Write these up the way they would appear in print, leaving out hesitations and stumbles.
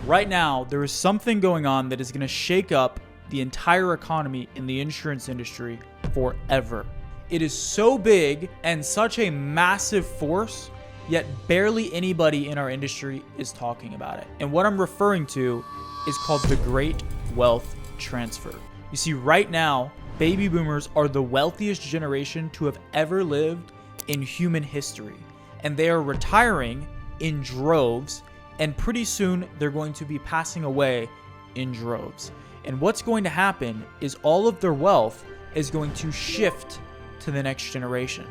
Right now, there is something going on that is going to shake up the entire economy in the insurance industry forever. It is so big and such a massive force, yet barely anybody in our industry is talking about it. And what I'm referring to is called the Great Wealth Transfer. You see, right now, baby boomers are the wealthiest generation to have ever lived in human history. And they are retiring in droves, and pretty soon they're going to be passing away in droves. And what's going to happen is all of their wealth is going to shift to the next generation.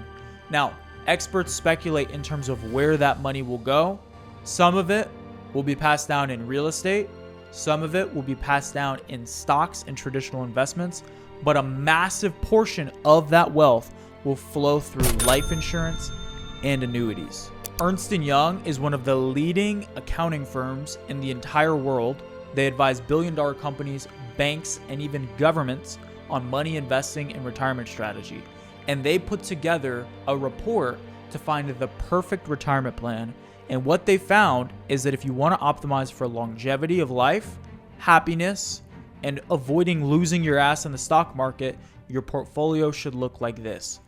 Now, experts speculate in terms of where that money will go. Some of it will be passed down in real estate. Some of it will be passed down in stocks and traditional investments. But a massive portion of that wealth will flow through life insurance and annuities. Ernst & Young is one of the leading accounting firms in the entire world. They advise billion-dollar companies, banks, and even governments on money investing and retirement strategy. And they put together a report to find the perfect retirement plan. And what they found is that if you want to optimize for longevity of life, happiness, and avoiding losing your ass in the stock market, your portfolio should look like this: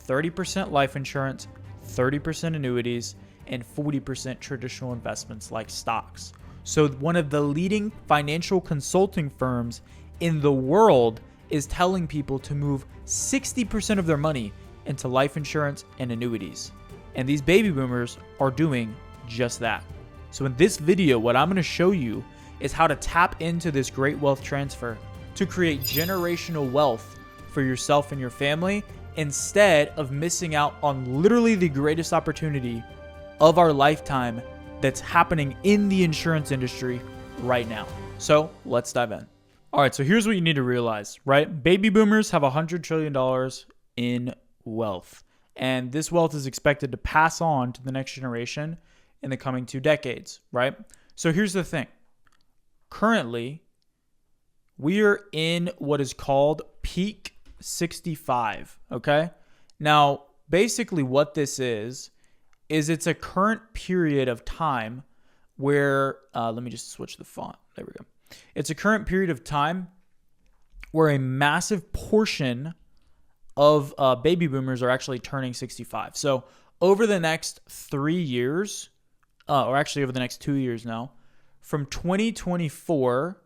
30% life insurance, 30% annuities, and 40% traditional investments like stocks. So one of the leading financial consulting firms in the world is telling people to move 60% of their money into life insurance and annuities. And these baby boomers are doing just that. So in this video, what I'm going to show you is how to tap into this great wealth transfer to create generational wealth for yourself and your family, instead of missing out on literally the greatest opportunity of our lifetime that's happening in the insurance industry right now. So let's dive in. All right, so here's what you need to realize, right? Baby boomers have $100 trillion in wealth, and this wealth is expected to pass on to the next generation in the coming 2 decades, right? So here's the thing. Currently, we are in what is called peak 65, okay? Now, basically what this is it's a current period of time where, let me just switch the font. There we go. It's a current period of time where a massive portion of baby boomers are actually turning 65. So over the next 3 years, or actually over the next 2 years now, from 2024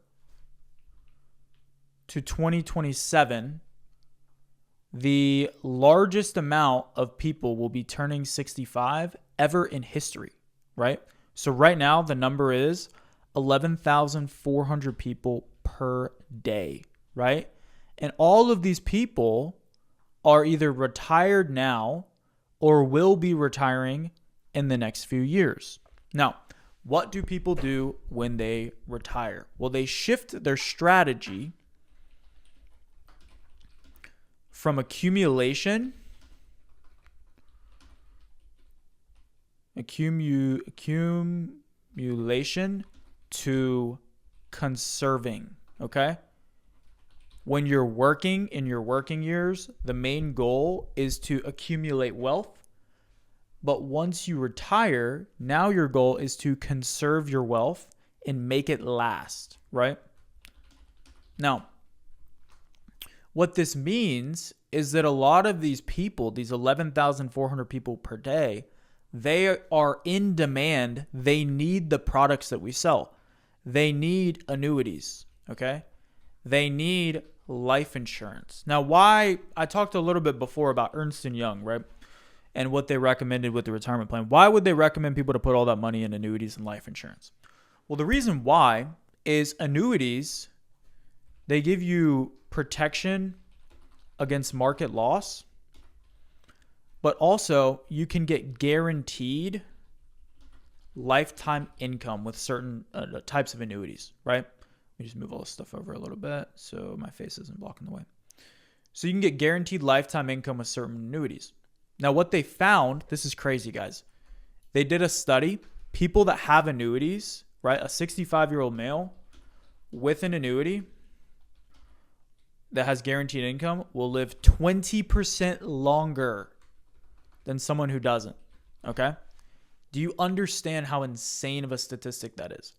to 2027, the largest amount of people will be turning 65 ever in history, right? So right now, the number is 11,400 people per day, right? And all of these people are either retired now or will be retiring in the next few years. Now, what do people do when they retire? Well, they shift their strategy from accumulation to conserving, okay? When you're working in your working years, the main goal is to accumulate wealth. But once you retire, now your goal is to conserve your wealth and make it last, right? Now, what this means is that a lot of these people, these 11,400 people per day, they are in demand. They need the products that we sell. They need annuities, okay? They need life insurance. Now, why? I talked a little bit before about Ernst & Young, right? And what they recommended with the retirement plan. Why would they recommend people to put all that money in annuities and life insurance? Well, the reason why is annuities, they give you protection against market loss, but also you can get guaranteed lifetime income with certain types of annuities, right? Let me just move all this stuff over a little bit so my face isn't blocking the way. So you can get guaranteed lifetime income with certain annuities. Now, what they found, this is crazy, guys. They did a study. People that have annuities, right? A 65-year-old male with an annuity that has guaranteed income will live 20% longer than someone who doesn't, okay? Do you understand how insane of a statistic that is?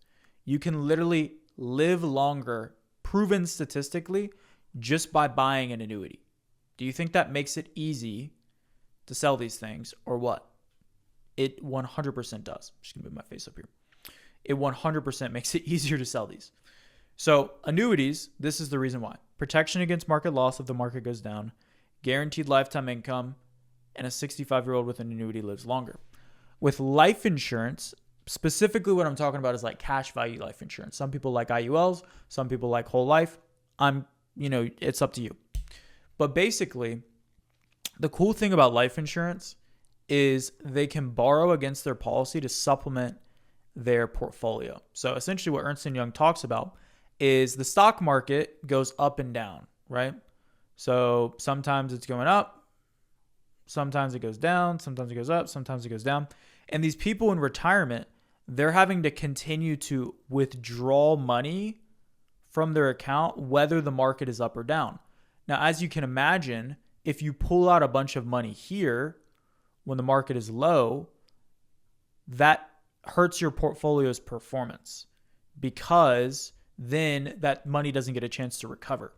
You can literally live longer, proven statistically, just by buying an annuity. Do you think that makes it easy to sell these things or what? It 100% does. I'm just going to move my face up here. It 100% makes it easier to sell these. So annuities, this is the reason why. Protection against market loss if the market goes down, guaranteed lifetime income, and a 65-year-old with an annuity lives longer. With life insurance, specifically what I'm talking about is like cash value life insurance. Some people like IULs, some people like whole life. It's up to you. But basically, the cool thing about life insurance is they can borrow against their policy to supplement their portfolio. So essentially what Ernst & Young talks about is the stock market goes up and down, right? So sometimes it's going up, sometimes it goes down, sometimes it goes up, sometimes it goes down. And these people in retirement, they're having to continue to withdraw money from their account, whether the market is up or down. Now, as you can imagine, if you pull out a bunch of money here when the market is low, that hurts your portfolio's performance because then that money doesn't get a chance to recover.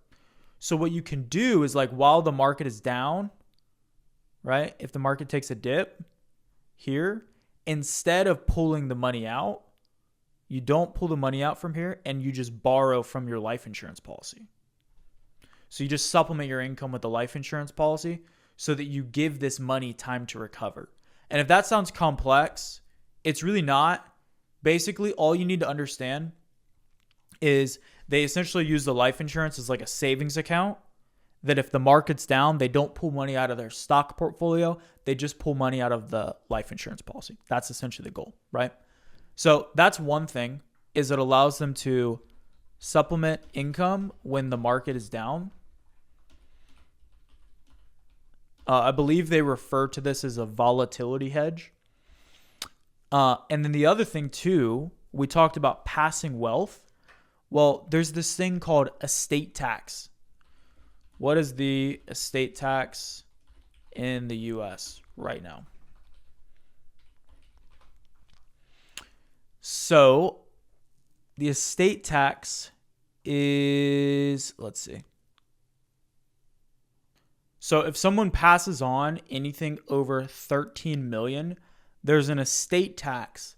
So what you can do is like while the market is down, right? If the market takes a dip here, instead of pulling the money out, you don't pull the money out from here and you just borrow from your life insurance policy. So you just supplement your income with the life insurance policy so that you give this money time to recover. And if that sounds complex, it's really not. Basically, all you need to understand is they essentially use the life insurance as like a savings account that if the market's down, they don't pull money out of their stock portfolio. They just pull money out of the life insurance policy. That's essentially the goal, right? So that's one thing, is it allows them to supplement income when the market is down. I believe they refer to this as a volatility hedge. And then the other thing too, we talked about passing wealth. Well, there's this thing called estate tax. What is the estate tax in the US right now? So the estate tax is, let's see. So if someone passes on anything over 13 million, there's an estate tax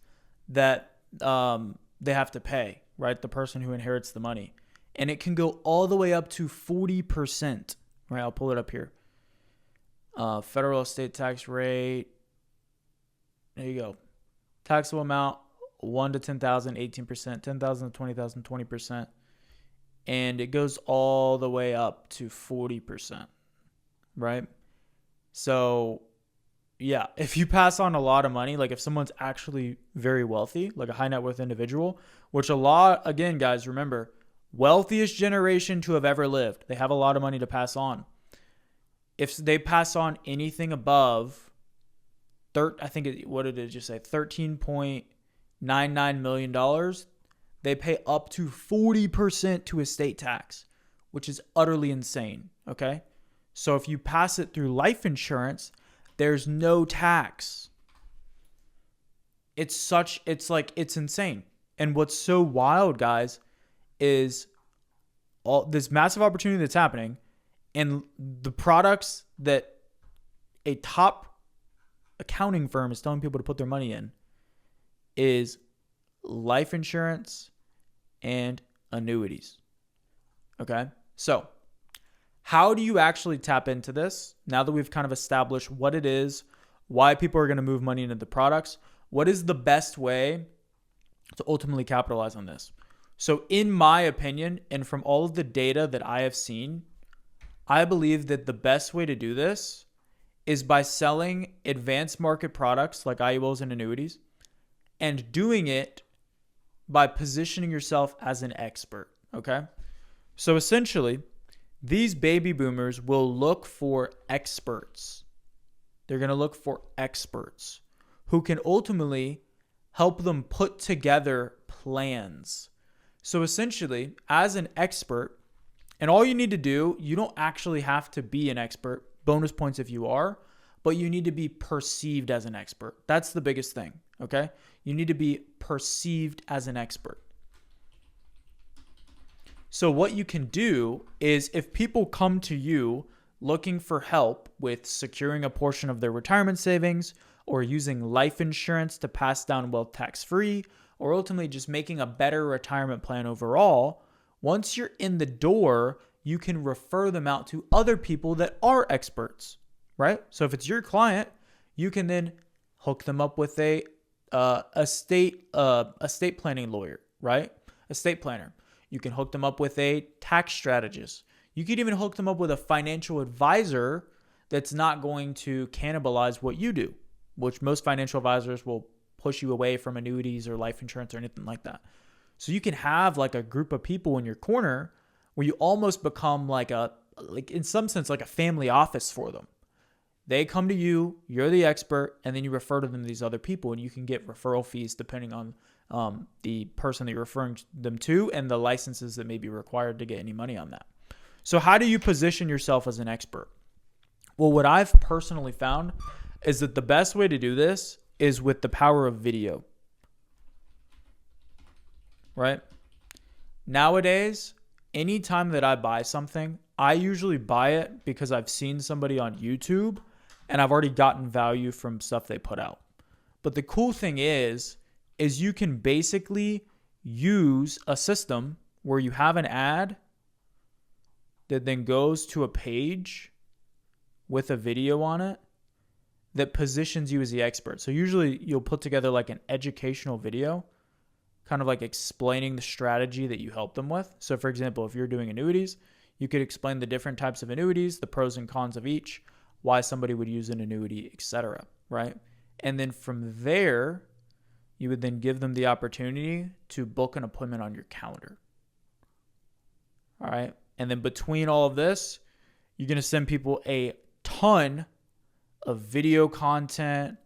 that they have to pay, right? The person who inherits the money. And it can go all the way up to 40%, right? I'll pull it up here. Federal estate tax rate. There you go. Taxable amount, 1 to 10,000, 18%, 10,000 to 20,000, 20%. And it goes all the way up to 40%, right? So yeah, if you pass on a lot of money, like if someone's actually very wealthy, like a high net worth individual, which a lot, again, guys, remember, wealthiest generation to have ever lived. They have a lot of money to pass on. If they pass on anything above, what did it just say? $13.99 million, they pay up to 40% to estate tax, which is utterly insane, okay? So if you pass it through life insurance, there's no tax. It's insane. And what's so wild, guys, is all this massive opportunity that's happening, and the products that a top accounting firm is telling people to put their money in is life insurance and annuities. Okay? So, how do you actually tap into this? Now that we've kind of established what it is, why people are going to move money into the products, what is the best way to ultimately capitalize on this? So in my opinion, and from all of the data that I have seen, I believe that the best way to do this is by selling advanced market products like IULs and annuities, and doing it by positioning yourself as an expert, okay? So essentially, these baby boomers will look for experts. They're going to look for experts who can ultimately help them put together plans. So essentially, as an expert, and all you need to do, you don't actually have to be an expert, bonus points if you are, but you need to be perceived as an expert. That's the biggest thing, okay? You need to be perceived as an expert. So what you can do is if people come to you looking for help with securing a portion of their retirement savings or using life insurance to pass down wealth tax-free, or ultimately just making a better retirement plan overall, once you're in the door, you can refer them out to other people that are experts, right? So if it's your client, you can then hook them up with a estate planning lawyer, right? Estate planner. You can hook them up with a tax strategist. You could even hook them up with a financial advisor that's not going to cannibalize what you do, which most financial advisors will push you away from annuities or life insurance or anything like that. So you can have like a group of people in your corner where you almost become like in some sense, like a family office for them. They come to you, you're the expert, and then you refer to them to these other people, and you can get referral fees depending on the person that you're referring them to and the licenses that may be required to get any money on that. So how do you position yourself as an expert? Well, what I've personally found is that the best way to do this is with the power of video, right? Nowadays, anytime that I buy something, I usually buy it because I've seen somebody on YouTube and I've already gotten value from stuff they put out. But the cool thing is you can basically use a system where you have an ad that then goes to a page with a video on it that positions you as the expert. So usually you'll put together like an educational video, kind of like explaining the strategy that you help them with. So for example, if you're doing annuities, you could explain the different types of annuities, the pros and cons of each, why somebody would use an annuity, etc., right? And then from there, you would then give them the opportunity to book an appointment on your calendar. All right. And then between all of this, you're going to send people a ton of video content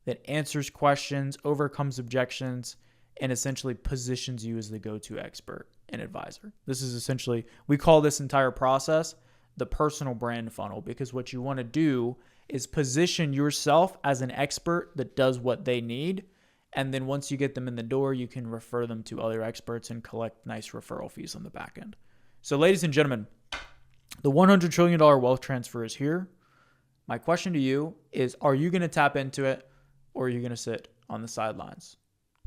that answers questions, overcomes objections, and essentially positions you as the go-to expert and advisor. This is essentially, we call this entire process the personal brand funnel, because what you want to do is position yourself as an expert that does what they need. And then once you get them in the door, you can refer them to other experts and collect nice referral fees on the back end. So ladies and gentlemen, the $100 trillion wealth transfer is here. My question to you is, are you going to tap into it, or are you going to sit on the sidelines?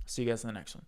See you guys in the next one.